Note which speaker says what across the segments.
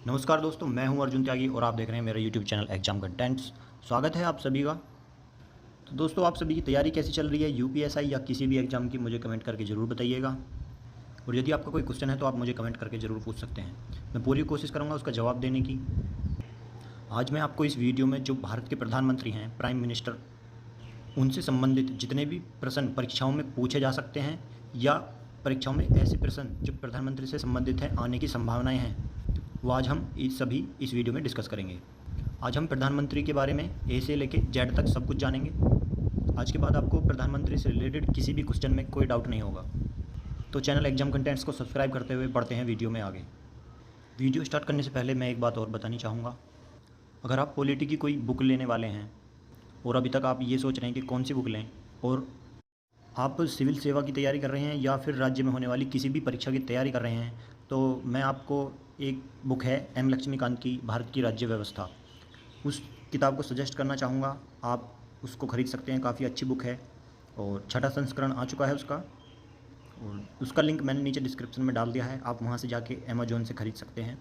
Speaker 1: नमस्कार दोस्तों, मैं हूं अर्जुन त्यागी और आप देख रहे हैं मेरा यूट्यूब चैनल एग्जाम कंटेंट्स। स्वागत है आप सभी का। तो दोस्तों, आप सभी की तैयारी कैसी चल रही है यूपीएसआई या किसी भी एग्ज़ाम की, मुझे कमेंट करके ज़रूर बताइएगा। और यदि आपका कोई क्वेश्चन है तो आप मुझे कमेंट करके ज़रूर पूछ सकते हैं। मैं पूरी कोशिश करूँगा उसका जवाब देने की। आज मैं आपको इस वीडियो में जो भारत के प्रधानमंत्री हैं, प्राइम मिनिस्टर, उनसे संबंधित जितने भी प्रश्न परीक्षाओं में पूछे जा सकते हैं या परीक्षाओं में ऐसे प्रश्न जो प्रधानमंत्री से संबंधित हैं आने की संभावनाएं हैं, वो आज हम इस वीडियो में डिस्कस करेंगे। आज हम प्रधानमंत्री के बारे में ए से लेके जेड तक सब कुछ जानेंगे। आज के बाद आपको प्रधानमंत्री से रिलेटेड किसी भी क्वेश्चन में कोई डाउट नहीं होगा। तो चैनल एग्जाम कंटेंट्स को सब्सक्राइब करते हुए बढ़ते हैं वीडियो में आगे। वीडियो स्टार्ट करने से पहले मैं एक बात और बतानी चाहूँगा। अगर आप पॉलिटी की कोई बुक लेने वाले हैं और अभी तक आप ये सोच रहे हैं कि कौन सी बुक लें, और आप सिविल सेवा की तैयारी कर रहे हैं या फिर राज्य में होने वाली किसी भी परीक्षा की तैयारी कर रहे हैं, तो मैं आपको एक बुक है एम लक्ष्मीकांत की भारत की राज्य व्यवस्था, उस किताब को सजेस्ट करना चाहूँगा। आप उसको ख़रीद सकते हैं, काफ़ी अच्छी बुक है और छठा संस्करण आ चुका है उसका, और उसका लिंक मैंने नीचे डिस्क्रिप्शन में डाल दिया है। आप वहाँ से जाके अमेज़ॉन से ख़रीद सकते हैं।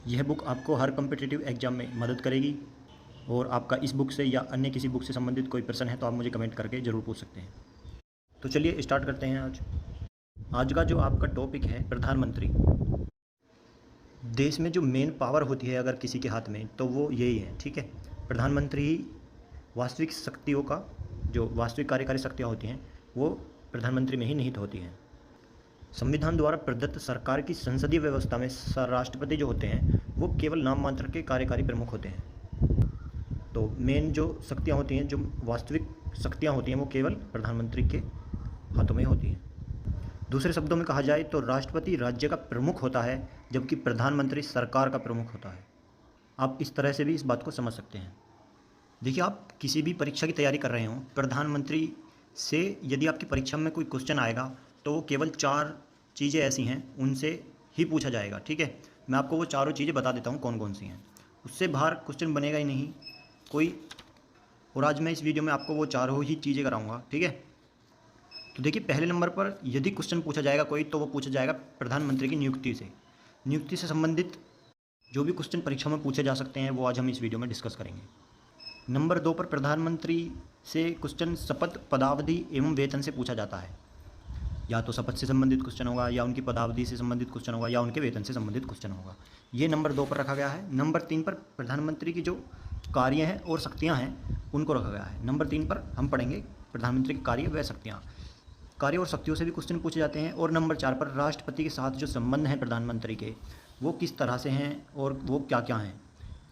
Speaker 1: यह बुक आपको हर कम्पिटिटिव एग्ज़ाम में मदद करेगी। और आपका इस बुक से या अन्य किसी बुक से संबंधित कोई प्रश्न है तो आप मुझे कमेंट करके ज़रूर पूछ सकते हैं। तो चलिए स्टार्ट करते हैं। आज का जो आपका टॉपिक है प्रधानमंत्री। देश में जो मेन पावर होती है अगर किसी के हाथ में, तो वो यही है, ठीक है। प्रधानमंत्री ही वास्तविक शक्तियों का, जो वास्तविक कार्यकारी शक्तियाँ होती हैं, वो प्रधानमंत्री में ही निहित होती हैं। संविधान द्वारा प्रदत्त सरकार की संसदीय व्यवस्था में राष्ट्रपति जो होते हैं वो केवल नाम मात्र के कार्यकारी प्रमुख होते हैं। तो मेन जो शक्तियाँ होती हैं, जो वास्तविक शक्तियाँ होती हैं, वो केवल प्रधानमंत्री के हाथों में होती हैं। दूसरे शब्दों में कहा जाए तो राष्ट्रपति राज्य का प्रमुख होता है, जबकि प्रधानमंत्री सरकार का प्रमुख होता है। आप इस तरह से भी इस बात को समझ सकते हैं। देखिए, आप किसी भी परीक्षा की तैयारी कर रहे हों, प्रधानमंत्री से यदि आपकी परीक्षा में कोई क्वेश्चन आएगा तो केवल 4 चीज़ें ऐसी हैं, उनसे ही पूछा जाएगा, ठीक है। मैं आपको वो चारों चीज़ें बता देता हूँ कौन कौन सी हैं। उससे बाहर क्वेश्चन बनेगा ही नहीं कोई। और आज मैं इस वीडियो में आपको वो चारों ही चीज़ें कराऊँगा, ठीक है। तो देखिए, पहले नंबर पर यदि क्वेश्चन पूछा जाएगा कोई, तो वो पूछा जाएगा प्रधानमंत्री की नियुक्ति से संबंधित जो भी क्वेश्चन परीक्षा में पूछे जा सकते हैं, वो आज हम इस वीडियो में डिस्कस करेंगे। नंबर 2 पर प्रधानमंत्री से क्वेश्चन शपथ, पदावधि एवं वेतन से पूछा जाता है। या तो शपथ से संबंधित क्वेश्चन होगा, या उनकी पदावधि से संबंधित क्वेश्चन होगा, या उनके वेतन से संबंधित क्वेश्चन होगा। ये नंबर 2 पर रखा गया है। नंबर 3 पर प्रधानमंत्री की जो कार्य हैं और शक्तियाँ हैं उनको रखा गया है। नंबर 3 पर हम पढ़ेंगे प्रधानमंत्री के कार्य व शक्तियाँ। कार्य और शक्तियों से भी क्वेश्चन पूछे जाते हैं। और नंबर 4 पर राष्ट्रपति के साथ जो संबंध हैं प्रधानमंत्री के, वो किस तरह से हैं और वो क्या क्या हैं।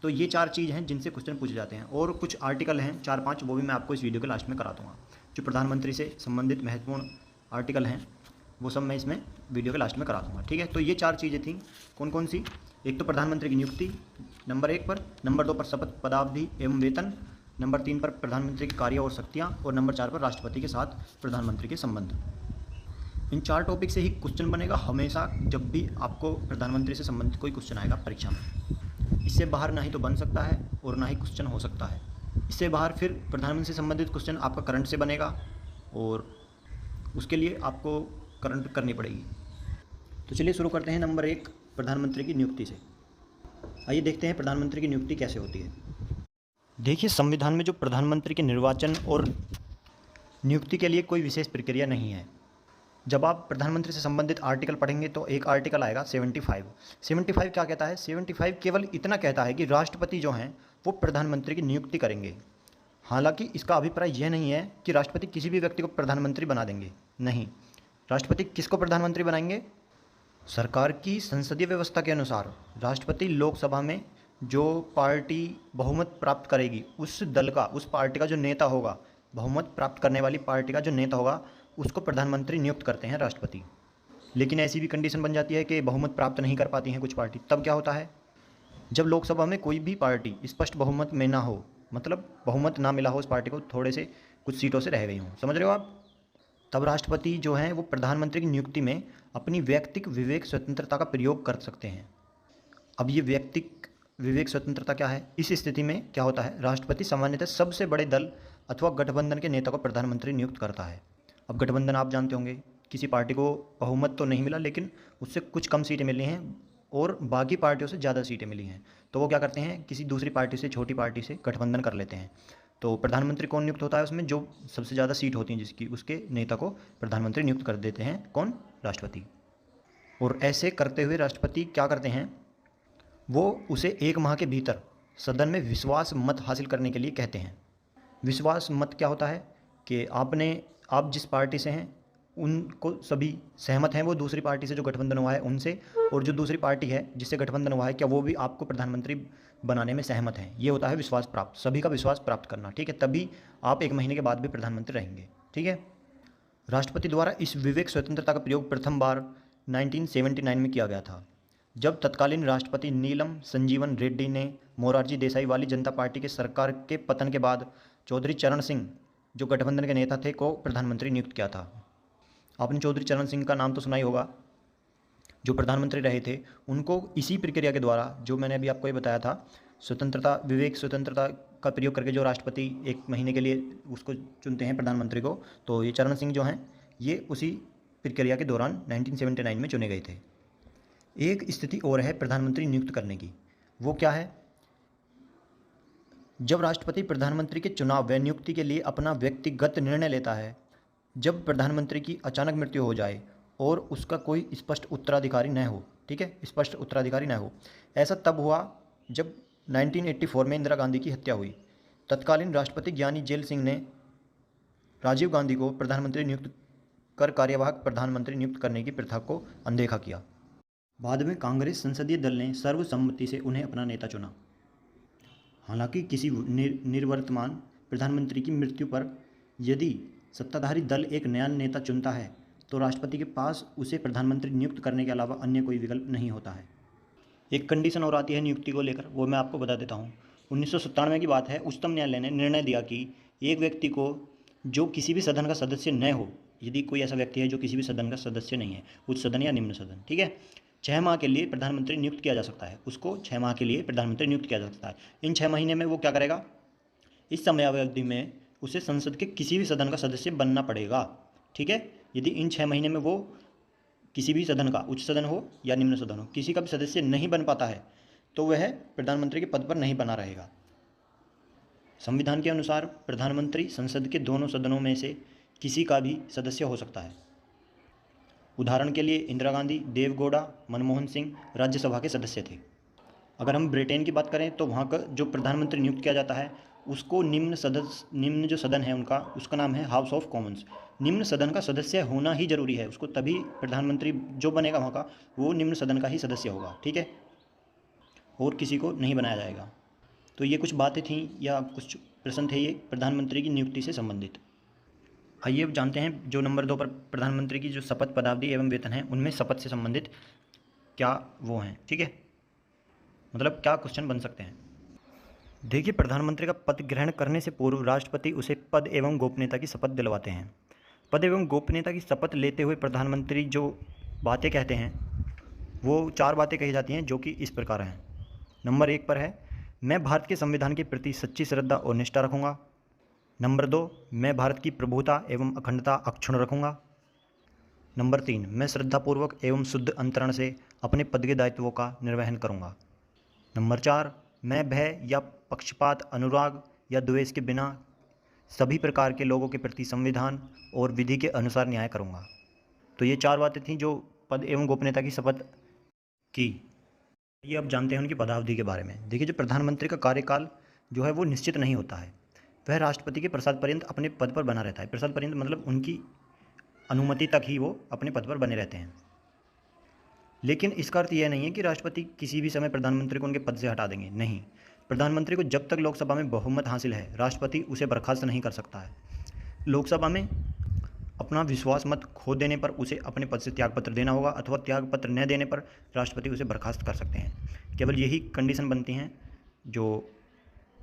Speaker 1: तो ये 4 चीज़ हैं जिनसे क्वेश्चन पूछे जाते हैं। और कुछ आर्टिकल हैं 4-5, वो भी मैं आपको इस वीडियो के लास्ट में करा दूँगा। जो प्रधानमंत्री से संबंधित महत्वपूर्ण आर्टिकल हैं वो सब मैं इसमें वीडियो के लास्ट में करा दूँगा, ठीक है। तो ये 4 चीज़ें थी, कौन कौन सी। एक तो प्रधानमंत्री की नियुक्ति नंबर 1 पर, नंबर 2 पर शपथ, पदावधि एवं वेतन, नंबर 3 पर प्रधानमंत्री के कार्य और शक्तियाँ, और नंबर 4 पर राष्ट्रपति के साथ प्रधानमंत्री के संबंध। इन 4 टॉपिक से ही क्वेश्चन बनेगा हमेशा, जब भी आपको प्रधानमंत्री से संबंधित कोई क्वेश्चन आएगा परीक्षा में। इससे बाहर ना ही तो बन सकता है और ना ही क्वेश्चन हो सकता है। इससे बाहर फिर प्रधानमंत्री से संबंधित क्वेश्चन आपका करंट से बनेगा, और उसके लिए आपको करंट करनी पड़ेगी। तो चलिए शुरू करते हैं नंबर 1, प्रधानमंत्री की नियुक्ति से। आइए देखते हैं प्रधानमंत्री की नियुक्ति कैसे होती है। देखिए, संविधान में जो प्रधानमंत्री के निर्वाचन और नियुक्ति के लिए कोई विशेष प्रक्रिया नहीं है। जब आप प्रधानमंत्री से संबंधित आर्टिकल पढ़ेंगे तो एक आर्टिकल आएगा 75 क्या कहता है। 75 केवल इतना कहता है कि राष्ट्रपति जो हैं वो प्रधानमंत्री की नियुक्ति करेंगे। हालांकि इसका अभिप्राय यह नहीं है कि राष्ट्रपति किसी भी व्यक्ति को प्रधानमंत्री बना देंगे, नहीं। राष्ट्रपति किसको प्रधानमंत्री बनाएंगे? सरकार की संसदीय व्यवस्था के अनुसार राष्ट्रपति लोकसभा में जो पार्टी बहुमत प्राप्त करेगी, उस दल का, उस पार्टी का जो नेता होगा, बहुमत प्राप्त करने वाली पार्टी का जो नेता होगा, उसको प्रधानमंत्री नियुक्त करते हैं राष्ट्रपति। लेकिन ऐसी भी कंडीशन बन जाती है कि बहुमत प्राप्त नहीं कर पाती हैं कुछ पार्टी। तब क्या होता है, जब लोकसभा में कोई भी पार्टी स्पष्ट बहुमत में ना हो, मतलब बहुमत ना मिला हो उस पार्टी को, थोड़े से कुछ सीटों से रह गई हों, समझ रहे हो आप, तब राष्ट्रपति जो हैं वो प्रधानमंत्री की नियुक्ति में अपनी व्यक्तिक विवेक स्वतंत्रता का प्रयोग कर सकते हैं। अब ये व्यक्तिक विवेक स्वतंत्रता क्या है? इस स्थिति में क्या होता है, राष्ट्रपति सामान्यतः सबसे बड़े दल अथवा गठबंधन के नेता को प्रधानमंत्री नियुक्त करता है। अब गठबंधन आप जानते होंगे, किसी पार्टी को बहुमत तो नहीं मिला लेकिन उससे कुछ कम सीटें मिली हैं, और बाकी पार्टियों से ज़्यादा सीटें मिली हैं, तो वो क्या करते हैं, किसी दूसरी पार्टी से, छोटी पार्टी से गठबंधन कर लेते हैं। तो प्रधानमंत्री कौन नियुक्त होता है उसमें, जो सबसे ज़्यादा सीट होती हैं जिसकी, उसके नेता को प्रधानमंत्री नियुक्त कर देते हैं, कौन, राष्ट्रपति। और ऐसे करते हुए राष्ट्रपति क्या करते हैं, वो उसे 1 माह के भीतर सदन में विश्वास मत हासिल करने के लिए कहते हैं। विश्वास मत क्या होता है कि आप जिस पार्टी से हैं उनको सभी सहमत हैं, वो दूसरी पार्टी से जो गठबंधन हुआ है उनसे, और जो दूसरी पार्टी है जिससे गठबंधन हुआ है, क्या वो भी आपको प्रधानमंत्री बनाने में सहमत हैं। ये होता है विश्वास प्राप्त, सभी का विश्वास प्राप्त करना, ठीक है। तभी आप 1 महीने के बाद भी प्रधानमंत्री रहेंगे, ठीक है। राष्ट्रपति द्वारा इस विवेक स्वतंत्रता का प्रयोग प्रथम बार 1979 में किया गया था, जब तत्कालीन राष्ट्रपति नीलम संजीवन रेड्डी ने मोरारजी देसाई वाली जनता पार्टी के सरकार के पतन के बाद चौधरी चरण सिंह, जो गठबंधन के नेता थे, को प्रधानमंत्री नियुक्त किया था। आपने चौधरी चरण सिंह का नाम तो सुना ही होगा, जो प्रधानमंत्री रहे थे। उनको इसी प्रक्रिया के द्वारा, जो मैंने अभी आपको ये बताया था, स्वतंत्रता, विवेक स्वतंत्रता का प्रयोग करके जो राष्ट्रपति 1 महीने के लिए उसको चुनते हैं प्रधानमंत्री को, तो ये चरण सिंह जो हैं, ये उसी प्रक्रिया के दौरान 1979 में चुने गए थे। एक स्थिति और है प्रधानमंत्री नियुक्त करने की, वो क्या है, जब राष्ट्रपति प्रधानमंत्री के चुनाव व नियुक्ति के लिए अपना व्यक्तिगत निर्णय लेता है, जब प्रधानमंत्री की अचानक मृत्यु हो जाए और उसका कोई स्पष्ट उत्तराधिकारी न हो, ठीक है, स्पष्ट उत्तराधिकारी न हो। ऐसा तब हुआ जब 1984 में इंदिरा गांधी की हत्या हुई। तत्कालीन राष्ट्रपति ज्ञानी जेल सिंह ने राजीव गांधी को प्रधानमंत्री नियुक्त कर कार्यवाहक प्रधानमंत्री नियुक्त करने की प्रथा को अनदेखा किया। बाद में कांग्रेस संसदीय दल ने सर्वसम्मति से उन्हें अपना नेता चुना। हालांकि किसी निर्वर्तमान प्रधानमंत्री की मृत्यु पर यदि सत्ताधारी दल एक नया नेता चुनता है, तो राष्ट्रपति के पास उसे प्रधानमंत्री नियुक्त करने के अलावा अन्य कोई विकल्प नहीं होता है। एक कंडीशन और आती है नियुक्ति को लेकर, वो मैं आपको बता देता हूँ। 1997 की बात है, उच्चतम न्यायालय ने निर्णय दिया कि एक व्यक्ति को जो किसी भी सदन का सदस्य न हो, यदि कोई ऐसा व्यक्ति है जो किसी भी सदन का सदस्य नहीं है, उच्च सदन या निम्न सदन, ठीक है, 6 माह के लिए प्रधानमंत्री नियुक्त किया जा सकता है। उसको 6 माह के लिए प्रधानमंत्री नियुक्त किया जा सकता है। इन 6 महीने में वो क्या करेगा, इस समयावधि में उसे संसद के किसी भी सदन का सदस्य बनना पड़ेगा, ठीक है। यदि इन 6 महीने में वो किसी भी सदन का, उच्च सदन हो या निम्न सदन हो, किसी का भी सदस्य नहीं बन पाता है, तो वह प्रधानमंत्री के पद पर नहीं बना रहेगा। संविधान के अनुसार प्रधानमंत्री संसद के दोनों सदनों में से किसी का भी सदस्य हो सकता है। उदाहरण के लिए इंदिरा गांधी, देवगौड़ा, मनमोहन सिंह राज्यसभा के सदस्य थे। अगर हम ब्रिटेन की बात करें तो वहाँ का जो प्रधानमंत्री नियुक्त किया जाता है, उसको निम्न जो सदन है उनका, उसका नाम है हाउस ऑफ कॉमन्स। निम्न सदन का सदस्य होना ही जरूरी है उसको, तभी प्रधानमंत्री जो बनेगा वहाँ का, वो निम्न सदन का ही सदस्य होगा, ठीक है, और किसी को नहीं बनाया जाएगा। तो ये कुछ बातें थीं या कुछ प्रश्न थे ये प्रधानमंत्री की नियुक्ति से संबंधित। आइए अब जानते हैं जो नंबर 2 पर प्रधानमंत्री की जो शपथ, पदावधि एवं वेतन है, उनमें शपथ से संबंधित क्या वो हैं, ठीक है, मतलब क्या क्वेश्चन बन सकते हैं। देखिए, प्रधानमंत्री का पद ग्रहण करने से पूर्व राष्ट्रपति उसे पद एवं गोपनीयता की शपथ दिलवाते हैं। पद एवं गोपनीयता की शपथ लेते हुए प्रधानमंत्री जो बातें कहते हैं, वो 4 बातें कही जाती हैं, जो कि इस प्रकार हैं। नंबर 1 पर है, मैं भारत के संविधान के प्रति सच्ची श्रद्धा और निष्ठा रखूँगा। नंबर 2, मैं भारत की प्रभुता एवं अखंडता अक्षुण्ण रखूँगा। नंबर 3, मैं श्रद्धापूर्वक एवं शुद्ध अंतरण से अपने पद के दायित्वों का निर्वहन करूँगा। नंबर 4, मैं भय या पक्षपात, अनुराग या द्वेष के बिना सभी प्रकार के लोगों के प्रति संविधान और विधि के अनुसार न्याय करूँगा। तो ये 4 बातें थीं जो पद एवं गोपनीयता की शपथ की। ये अब जानते हैं उनकी पदावधि के बारे में। देखिए, जो प्रधानमंत्री का कार्यकाल जो है वो निश्चित नहीं होता है, वह राष्ट्रपति के प्रसाद पर्यंत अपने पद पर बना रहता है। प्रसाद पर्यंत मतलब उनकी अनुमति तक ही वो अपने पद पर बने रहते हैं। लेकिन इसका अर्थ यह नहीं है कि राष्ट्रपति किसी भी समय प्रधानमंत्री को उनके पद से हटा देंगे, नहीं। प्रधानमंत्री को जब तक लोकसभा में बहुमत हासिल है, राष्ट्रपति उसे बर्खास्त नहीं कर सकता है। लोकसभा में अपना विश्वास मत खो देने पर उसे अपने पद से त्यागपत्र देना होगा, अथवा त्यागपत्र न देने पर राष्ट्रपति उसे बर्खास्त कर सकते हैं। केवल यही कंडीशन बनती हैं जो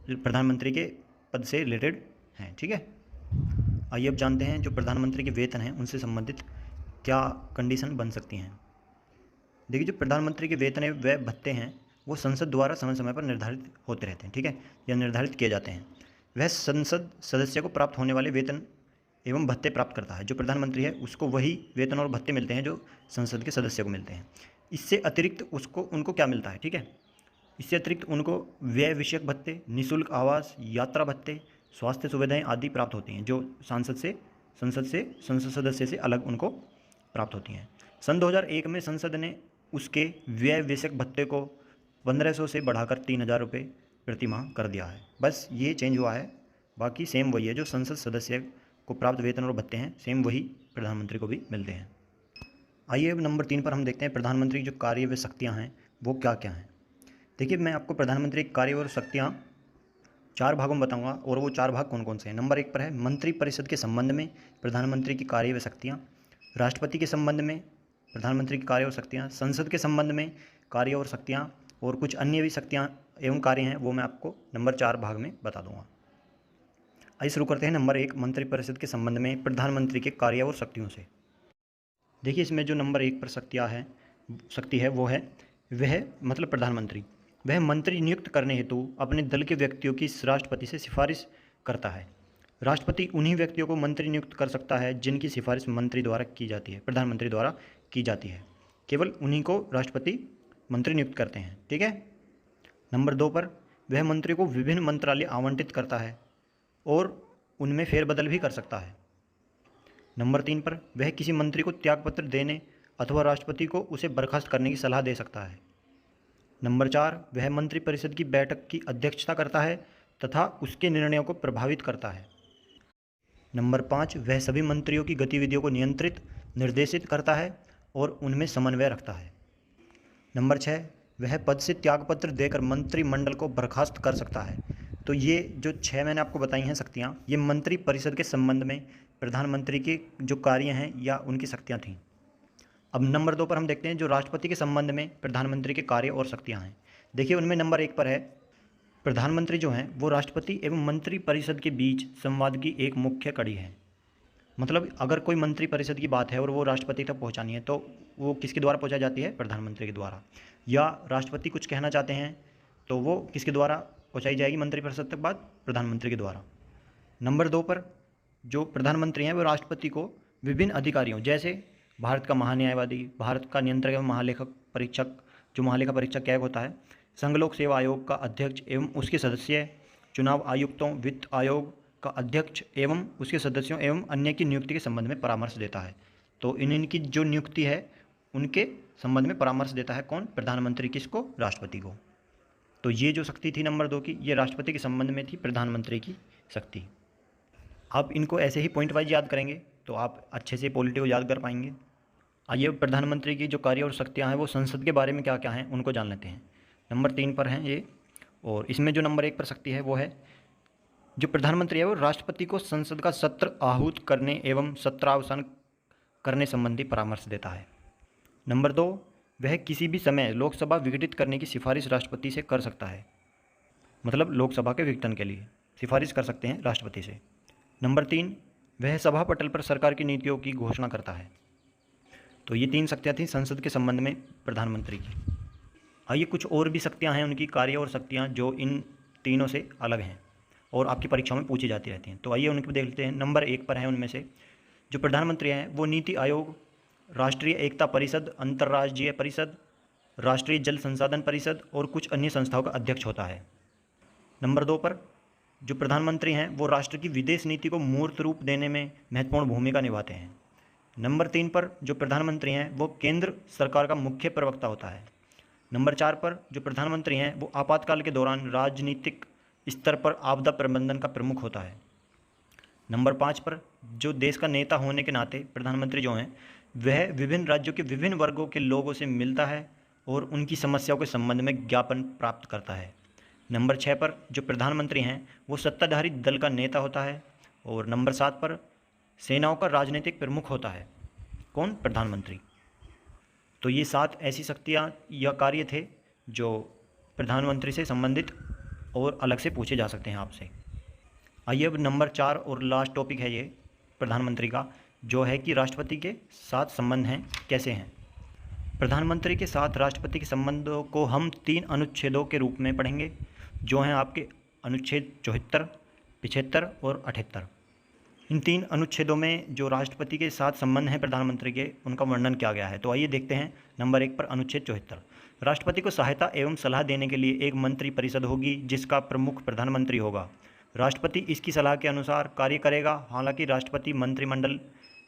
Speaker 1: प्रधानमंत्री के पद से रिलेटेड हैं, ठीक है। आइए अब जानते हैं जो प्रधानमंत्री के वेतन हैं उनसे संबंधित क्या कंडीशन बन सकती हैं। देखिए, जो प्रधानमंत्री के वेतन है वह भत्ते हैं, वो संसद द्वारा समय समय पर निर्धारित होते रहते हैं, ठीक है, या निर्धारित किए जाते हैं। वह संसद सदस्य को प्राप्त होने वाले वेतन एवं भत्ते प्राप्त करता है। जो प्रधानमंत्री है उसको वही वेतन और भत्ते मिलते हैं जो संसद के सदस्य को मिलते हैं। इससे अतिरिक्त उनको क्या मिलता है, ठीक है। इससे अतिरिक्त उनको व्यय विषयक भत्ते, निःशुल्क आवास, यात्रा भत्ते, स्वास्थ्य सुविधाएं आदि प्राप्त होती हैं, जो संसद सदस्य से अलग उनको प्राप्त होती हैं। सन 2001 में संसद ने उसके व्यय विषयक भत्ते को 1500 से बढ़ाकर 3000 रुपये प्रति माह कर दिया है। बस ये चेंज हुआ है, बाकी सेम वही है। जो संसद सदस्य को प्राप्त वेतन और भत्ते हैं, सेम वही प्रधानमंत्री को भी मिलते हैं। आइए अब नंबर 3 पर हम देखते हैं प्रधानमंत्री की जो कार्य व शक्तियाँ हैं वो क्या क्या हैं। देखिए, मैं आपको प्रधानमंत्री की कार्य और शक्तियाँ 4 भागों में बताऊंगा, और वो 4 भाग कौन कौन से हैं। नंबर 1 पर है मंत्रिपरिषद के संबंध में प्रधानमंत्री की कार्य व शक्तियाँ, राष्ट्रपति के संबंध में प्रधानमंत्री की कार्य और शक्तियाँ, संसद के संबंध में कार्य और शक्तियाँ, और कुछ अन्य भी शक्तियाँ एवं कार्य हैं, वो मैं आपको नंबर 4 भाग में बता दूंगा। आइए शुरू करते हैं। नंबर 1, मंत्रिपरिषद के संबंध में प्रधानमंत्री के कार्य और शक्तियों से। देखिए, इसमें जो नंबर 1 पर शक्ति है वो है, वह मतलब प्रधानमंत्री, वह मंत्री नियुक्त करने हेतु अपने दल के व्यक्तियों की राष्ट्रपति से सिफारिश करता है। राष्ट्रपति उन्हीं व्यक्तियों को मंत्री नियुक्त कर सकता है जिनकी सिफारिश मंत्री द्वारा की जाती है, प्रधानमंत्री द्वारा की जाती है। केवल उन्हीं को राष्ट्रपति मंत्री नियुक्त करते हैं, ठीक है। नंबर 2 पर वह मंत्री को विभिन्न मंत्रालय आवंटित करता है और उनमें फेरबदल भी कर सकता है। नंबर 3 पर वह किसी मंत्री को त्यागपत्र देने अथवा राष्ट्रपति को उसे बर्खास्त करने की सलाह दे सकता है। नंबर 4, वह मंत्रिपरिषद की बैठक की अध्यक्षता करता है तथा उसके निर्णयों को प्रभावित करता है। नंबर 5, वह सभी मंत्रियों की गतिविधियों को नियंत्रित निर्देशित करता है और उनमें समन्वय रखता है। नंबर 6, वह पद से त्यागपत्र देकर मंत्रिमंडल को बर्खास्त कर सकता है। तो ये जो 6 मैंने आपको बताई हैं शक्तियाँ, ये मंत्रिपरिषद के संबंध में प्रधानमंत्री के जो कार्य हैं या उनकी शक्तियाँ थीं। अब नंबर 2 पर हम देखते हैं जो राष्ट्रपति के संबंध में प्रधानमंत्री के कार्य और शक्तियाँ हैं। देखिए, उनमें नंबर 1 पर है, प्रधानमंत्री जो हैं वो राष्ट्रपति एवं मंत्रिपरिषद के बीच संवाद की एक मुख्य कड़ी है। मतलब अगर कोई मंत्रिपरिषद की बात है और वो राष्ट्रपति तक पहुंचानी है, तो वो किसके द्वारा पहुंचाई जाती है? प्रधानमंत्री के द्वारा। या राष्ट्रपति कुछ कहना चाहते हैं तो वो किसके द्वारा पहुंचाई जाएगी मंत्रिपरिषद तक बात? प्रधानमंत्री के द्वारा। नंबर 2 पर जो प्रधानमंत्री हैं वो राष्ट्रपति को विभिन्न अधिकारियों, जैसे भारत का महान्यायवादी, भारत का नियंत्रक एवं महालेखा परीक्षक, जो महालेखा परीक्षक क्या होता है, संघ लोक सेवा आयोग का अध्यक्ष एवं उसके सदस्य, चुनाव आयुक्तों, वित्त आयोग का अध्यक्ष एवं उसके सदस्यों एवं अन्य की नियुक्ति के संबंध में परामर्श देता है। तो इनकी जो नियुक्ति है उनके संबंध में परामर्श देता है कौन? प्रधानमंत्री। किसको? राष्ट्रपति को। तो ये जो शक्ति थी नंबर 2 की, ये राष्ट्रपति के संबंध में थी प्रधानमंत्री की शक्ति। आप इनको ऐसे ही पॉइंट वाइज याद करेंगे तो आप अच्छे से पॉलिटी को याद कर पाएंगे। आइए प्रधानमंत्री की जो कार्य और शक्तियाँ हैं वो संसद के बारे में क्या क्या हैं उनको जान लेते हैं। नंबर 3 पर हैं ये, और इसमें जो नंबर 1 पर शक्ति है वो है, जो प्रधानमंत्री है वो राष्ट्रपति को संसद का सत्र आहूत करने एवं सत्रावसान करने संबंधी परामर्श देता है। नंबर 2, वह किसी भी समय लोकसभा विघटित करने की सिफारिश राष्ट्रपति से कर सकता है। मतलब लोकसभा के विघटन के लिए सिफारिश कर सकते हैं राष्ट्रपति से। नंबर 3, वह सभा पटल पर सरकार की नीतियों की घोषणा करता है। तो ये 3 शक्तियाँ थीं संसद के संबंध में प्रधानमंत्री की। आइए कुछ और भी शक्तियाँ हैं उनकी, कार्य और शक्तियाँ, जो इन तीनों से अलग हैं और आपकी परीक्षाओं में पूछी जाती रहती हैं। तो आइए उनके देख लेते हैं। नंबर 1 पर है उनमें से, जो प्रधानमंत्री हैं वो नीति आयोग, राष्ट्रीय एकता परिषद, अंतर्राज्यीय परिषद, राष्ट्रीय जल संसाधन परिषद और कुछ अन्य संस्थाओं का अध्यक्ष होता है। नंबर 2 पर जो प्रधानमंत्री हैं वो राष्ट्र की विदेश नीति को मूर्त रूप देने में महत्वपूर्ण भूमिका निभाते हैं। नंबर 3 पर जो प्रधानमंत्री हैं वो केंद्र सरकार का मुख्य प्रवक्ता होता है। नंबर 4 पर जो प्रधानमंत्री हैं वो आपातकाल के दौरान राजनीतिक स्तर पर आपदा प्रबंधन का प्रमुख होता है। नंबर 5 पर जो देश का नेता होने के नाते प्रधानमंत्री जो हैं वह विभिन्न राज्यों के विभिन्न वर्गों के लोगों से मिलता है और उनकी समस्याओं के संबंध में ज्ञापन प्राप्त करता है। नंबर 6 पर जो प्रधानमंत्री हैं वो सत्ताधारी दल का नेता होता है। और नंबर 7 पर सेनाओं का राजनीतिक प्रमुख होता है। कौन? प्रधानमंत्री। तो ये 7 ऐसी शक्तियाँ या कार्य थे जो प्रधानमंत्री से संबंधित और अलग से पूछे जा सकते हैं आपसे। आइए अब नंबर 4 और लास्ट टॉपिक है ये प्रधानमंत्री का, जो है कि राष्ट्रपति के साथ संबंध हैं कैसे हैं। प्रधानमंत्री के साथ राष्ट्रपति के संबंधों को हम 3 अनुच्छेदों के रूप में पढ़ेंगे, जो हैं आपके अनुच्छेद 74, 75 और 78। इन 3 अनुच्छेदों में जो राष्ट्रपति के साथ संबंध हैं प्रधानमंत्री के, उनका वर्णन किया गया है। तो आइए देखते हैं नंबर 1 पर अनुच्छेद 74। राष्ट्रपति को सहायता एवं सलाह देने के लिए एक मंत्री परिषद होगी जिसका प्रमुख प्रधानमंत्री होगा। राष्ट्रपति इसकी सलाह के अनुसार कार्य करेगा। हालांकि राष्ट्रपति मंत्रिमंडल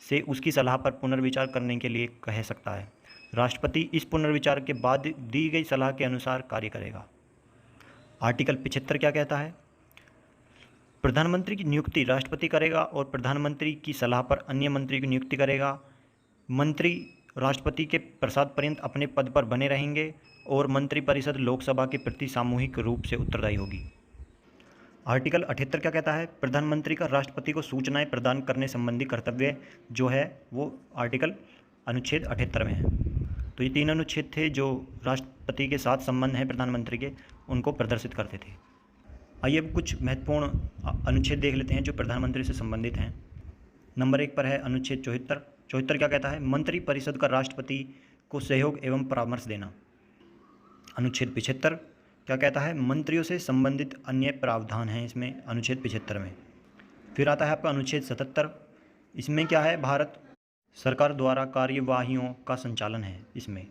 Speaker 1: से उसकी सलाह पर पुनर्विचार करने के लिए कह सकता है। राष्ट्रपति इस पुनर्विचार के बाद दी गई सलाह के अनुसार कार्य करेगा। आर्टिकल 75 क्या कहता है? प्रधानमंत्री की नियुक्ति राष्ट्रपति करेगा और प्रधानमंत्री की सलाह पर अन्य मंत्री की नियुक्ति करेगा। मंत्री राष्ट्रपति के प्रसाद पर्यंत अपने पद पर बने रहेंगे और मंत्रिपरिषद लोकसभा के प्रति सामूहिक रूप से उत्तरदायी होगी। आर्टिकल 78 क्या कहता है? प्रधानमंत्री का राष्ट्रपति को सूचनाएं प्रदान करने संबंधी कर्तव्य जो है वो आर्टिकल अनुच्छेद 78 में है। तो ये 3 अनुच्छेद थे जो राष्ट्रपति के साथ संबंध है प्रधानमंत्री के, उनको प्रदर्शित करते थे। आइए अब कुछ महत्वपूर्ण अनुच्छेद देख लेते हैं जो प्रधानमंत्री से संबंधित हैं। नंबर 1 पर है अनुच्छेद 74। 74 क्या कहता है? मंत्रिपरिषद का राष्ट्रपति को सहयोग एवं परामर्श देना। अनुच्छेद 75 क्या कहता है? मंत्रियों से संबंधित अन्य प्रावधान हैं इसमें अनुच्छेद 75 में। फिर आता है आपका अनुच्छेद 77। इसमें क्या है? भारत सरकार द्वारा कार्यवाहियों का संचालन है इसमें।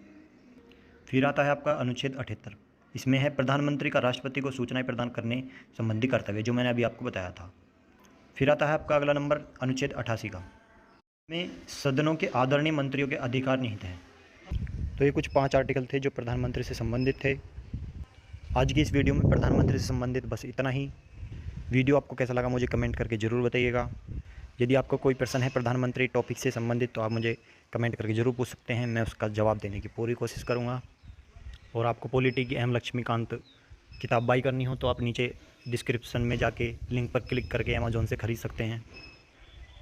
Speaker 1: फिर आता है आपका अनुच्छेद 78। इसमें है प्रधानमंत्री का राष्ट्रपति को सूचनाएं प्रदान करने संबंधी कर्तव्य, जो मैंने अभी आपको बताया था। फिर आता है आपका अगला नंबर अनुच्छेद 88 का। में सदनों के आदरणीय मंत्रियों के अधिकार निहित हैं। तो ये कुछ 5 आर्टिकल थे जो प्रधानमंत्री से संबंधित थे। आज की इस वीडियो में प्रधानमंत्री से संबंधित बस इतना ही। वीडियो आपको कैसा लगा मुझे कमेंट करके ज़रूर बताइएगा। यदि आपको कोई प्रश्न है प्रधानमंत्री टॉपिक से संबंधित तो आप मुझे कमेंट करके ज़रूर पूछ सकते हैं, मैं उसका जवाब देने की पूरी कोशिश करूँगा। और आपको पॉलिटी की एम लक्ष्मीकांत किताब बाई करनी हो तो आप नीचे डिस्क्रिप्शन में जाके लिंक पर क्लिक करके अमेज़ॉन से ख़रीद सकते हैं।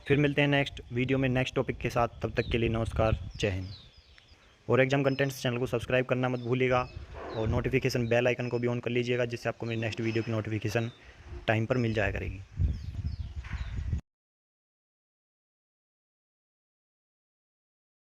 Speaker 1: फिर मिलते हैं नेक्स्ट वीडियो में नेक्स्ट टॉपिक के साथ। तब तक के लिए नमस्कार, जय हिंद। और एग्जाम कंटेंट्स चैनल को सब्सक्राइब करना मत भूलिएगा और नोटिफिकेशन बेल आइकन को भी ऑन कर लीजिएगा, जिससे आपको मेरी नेक्स्ट वीडियो की नोटिफिकेशन टाइम पर मिल जाया करेगी।